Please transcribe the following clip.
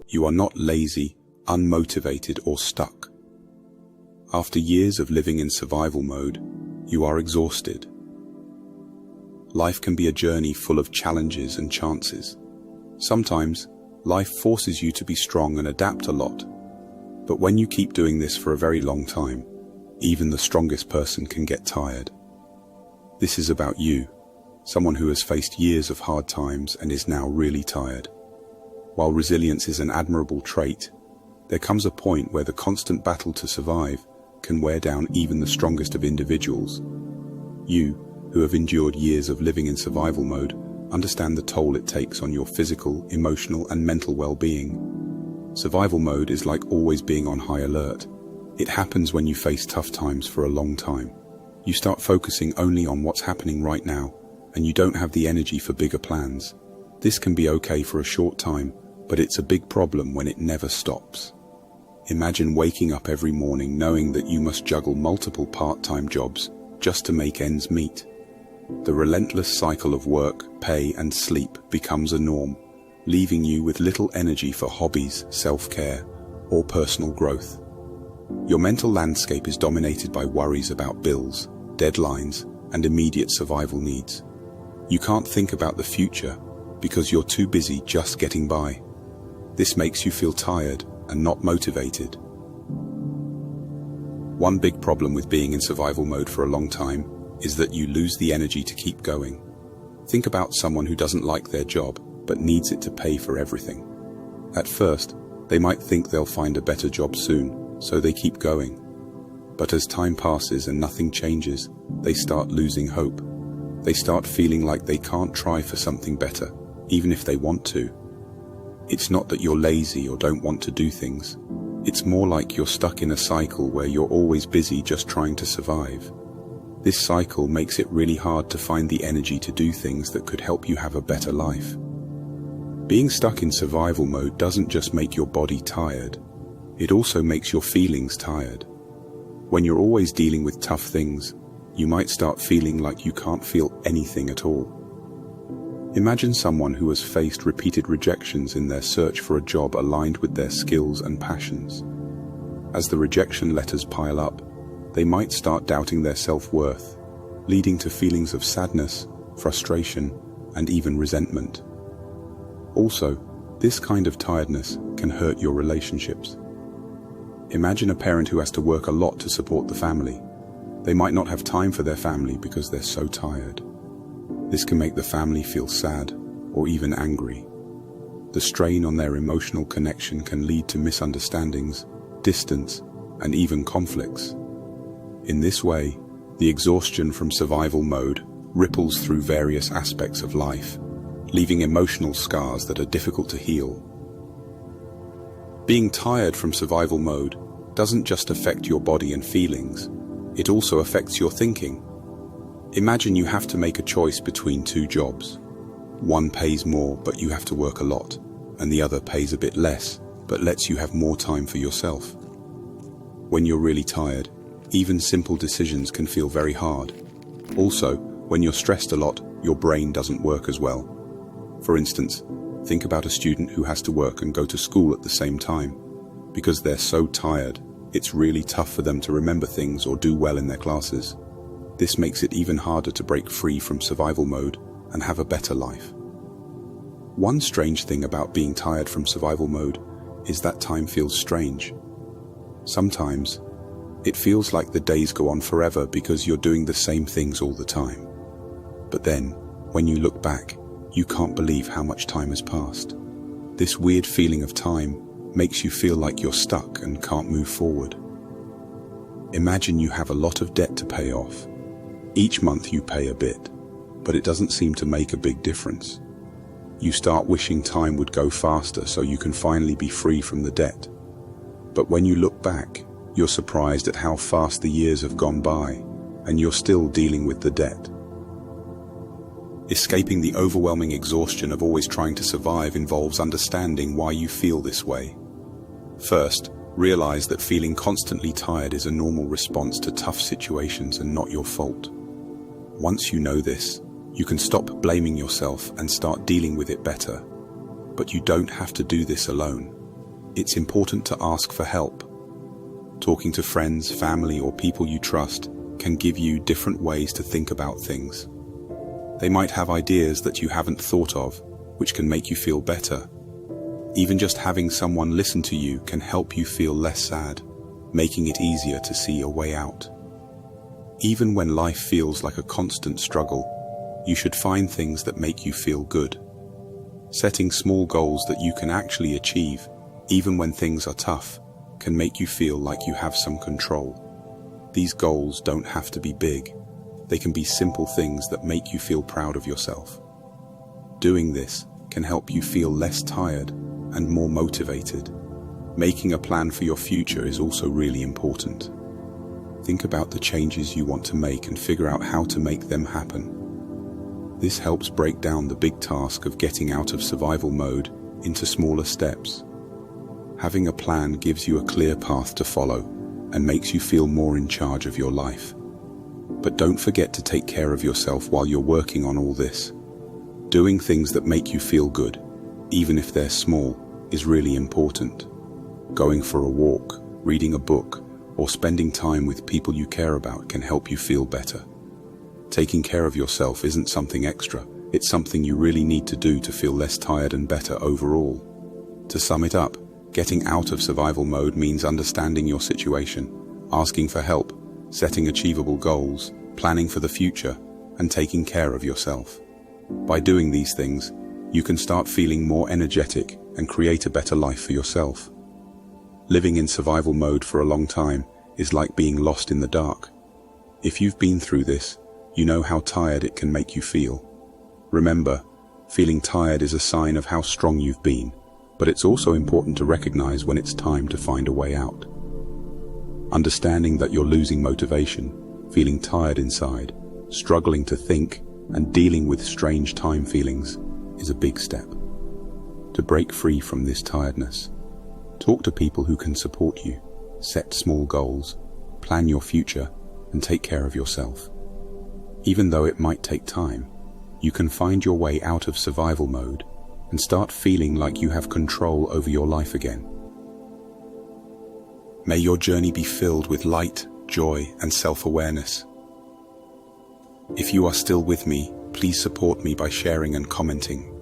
You are not lazy, unmotivated, or stuck. After years of living in survival mode, you are exhausted. Life can be a journey full of challenges and chances. Sometimes, life forces you to be strong and adapt a lot. But when you keep doing this for a very long time, even the strongest person can get tired. This is about you, someone who has faced years of hard times and is now really tired. While resilience is an admirable trait, there comes a point where the constant battle to survive can wear down even the strongest of individuals. You, who have endured years of living in survival mode, understand the toll it takes on your physical, emotional, and mental well-being. Survival mode is like always being on high alert. It happens when you face tough times for a long time. You start focusing only on what's happening right now, and you don't have the energy for bigger plans. This can be okay for a short time, but it's a big problem when it never stops. Imagine waking up every morning knowing that you must juggle multiple part-time jobs just to make ends meet. The relentless cycle of work, pay, and sleep becomes a norm, leaving you with little energy for hobbies, self-care, or personal growth. Your mental landscape is dominated by worries about bills, deadlines, and immediate survival needs. You can't think about the future because you're too busy just getting by. This makes you feel tired and not motivated. One big problem with being in survival mode for a long time is that you lose the energy to keep going. Think about someone who doesn't like their job but needs it to pay for everything. At first, they might think they'll find a better job soon, so they keep going. But as time passes and nothing changes, they start losing hope. They start feeling like they can't try for something better, even if they want to. It's not that you're lazy or don't want to do things. It's more like you're stuck in a cycle where you're always busy just trying to survive. This cycle makes it really hard to find the energy to do things that could help you have a better life. Being stuck in survival mode doesn't just make your body tired, it also makes your feelings tired. When you're always dealing with tough things, you might start feeling like you can't feel anything at all. Imagine someone who has faced repeated rejections in their search for a job aligned with their skills and passions. As the rejection letters pile up, they might start doubting their self-worth, leading to feelings of sadness, frustration, and even resentment. Also, this kind of tiredness can hurt your relationships. Imagine a parent who has to work a lot to support the family. They might not have time for their family because they're so tired. This can make the family feel sad or even angry. The strain on their emotional connection can lead to misunderstandings, distance, and even conflicts. In this way, the exhaustion from survival mode ripples through various aspects of life, leaving emotional scars that are difficult to heal. Being tired from survival mode doesn't just affect your body and feelings, it also affects your thinking. Imagine you have to make a choice between two jobs. One pays more, but you have to work a lot, and the other pays a bit less, but lets you have more time for yourself. When you're really tired, even simple decisions can feel very hard. Also, when you're stressed a lot, your brain doesn't work as well. For instance, think about a student who has to work and go to school at the same time. Because they're so tired, it's really tough for them to remember things or do well in their classes. This makes it even harder to break free from survival mode and have a better life. One strange thing about being tired from survival mode is that time feels strange. Sometimes, it feels like the days go on forever because you're doing the same things all the time. But then, when you look back, you can't believe how much time has passed. This weird feeling of time makes you feel like you're stuck and can't move forward. Imagine you have a lot of debt to pay off. Each month you pay a bit, but it doesn't seem to make a big difference. You start wishing time would go faster so you can finally be free from the debt. But when you look back, you're surprised at how fast the years have gone by, and you're still dealing with the debt. Escaping the overwhelming exhaustion of always trying to survive involves understanding why you feel this way. First, realize that feeling constantly tired is a normal response to tough situations and not your fault. Once you know this, you can stop blaming yourself and start dealing with it better. But you don't have to do this alone. It's important to ask for help. Talking to friends, family, or people you trust can give you different ways to think about things. They might have ideas that you haven't thought of, which can make you feel better. Even just having someone listen to you can help you feel less sad, making it easier to see a way out. Even when life feels like a constant struggle, you should find things that make you feel good. Setting small goals that you can actually achieve, even when things are tough, can make you feel like you have some control. These goals don't have to be big. They can be simple things that make you feel proud of yourself. Doing this can help you feel less tired and more motivated. Making a plan for your future is also really important. Think about the changes you want to make and figure out how to make them happen. This helps break down the big task of getting out of survival mode into smaller steps. Having a plan gives you a clear path to follow and makes you feel more in charge of your life. But don't forget to take care of yourself while you're working on all this. Doing things that make you feel good, even if they're small, is really important. Going for a walk, reading a book, or spending time with people you care about can help you feel better. Taking care of yourself isn't something extra, it's something you really need to do to feel less tired and better overall. To sum it up, getting out of survival mode means understanding your situation, asking for help, setting achievable goals, planning for the future, and taking care of yourself. By doing these things, you can start feeling more energetic and create a better life for yourself. Living in survival mode for a long time is like being lost in the dark. If you've been through this, you know how tired it can make you feel. Remember, feeling tired is a sign of how strong you've been, but it's also important to recognize when it's time to find a way out. Understanding that you're losing motivation, feeling tired inside, struggling to think, and dealing with strange time feelings is a big step. To break free from this tiredness, talk to people who can support you, set small goals, plan your future, and take care of yourself. Even though it might take time, you can find your way out of survival mode and start feeling like you have control over your life again. May your journey be filled with light, joy, and self-awareness. If you are still with me, please support me by sharing and commenting.